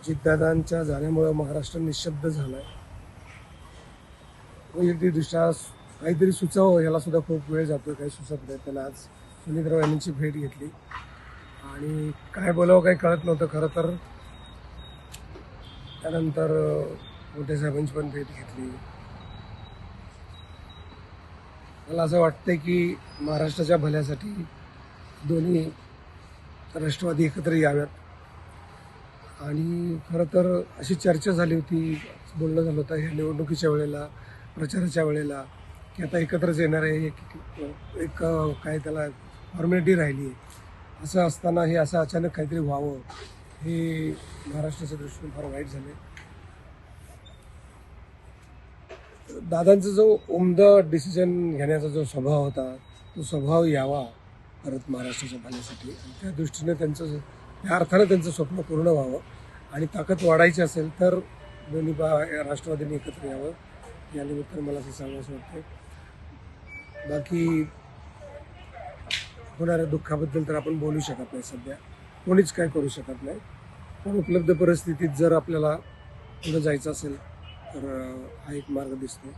अजितदादांच्या जाण्यामुळे महाराष्ट्र निशब्द झाला आहे. वैयक्तिकदृष्ट्या काहीतरी सुचावं याला सुद्धा खूप वेळ जातो, काही सुचत नाही. पण आज सुनीतराव यांची भेट घेतली आणि काय बोलावं काही कळत नव्हतं खरं तर. त्यानंतर मोठे साहेबांची पण भेट घेतली. मला असं वाटतंय की महाराष्ट्राच्या भल्यासाठी दोन्ही राष्ट्रवादी एकत्र याव्यात आणि खरं तर अशी चर्चा झाली होती, बोलणं झालं होतं ह्या निवडणुकीच्या वेळेला, प्रचाराच्या वेळेला, की आता एकत्रच येणार आहे. एक काय त्याला फॉर्मॅलिटी राहिली आहे. असं असताना हे असं अचानक काहीतरी व्हावं हे महाराष्ट्राच्या दृष्टीने फार वाईट झालं. दादांचा जो उमदा डिसिजन घेण्याचा जो स्वभाव होता तो स्वभाव यावा परत महाराष्ट्राच्या भल्यासाठी, आणि त्या दृष्टीने त्यांचं त्या अर्थानं त्यांचं स्वप्न पूर्ण व्हावं आणि ताकद वाढायची असेल तर दोन्ही राष्ट्रवादींनी एकत्र यावं. या निमित्तानं मला असं सांगायचं वाटतं. बाकी होणाऱ्या दुःखाबद्दल तर आपण बोलू शकत नाही, सध्या कोणीच काय करू शकत नाही. पण उपलब्ध परिस्थितीत जर आपल्याला पुढे जायचं असेल तर हा एक मार्ग दिसतो.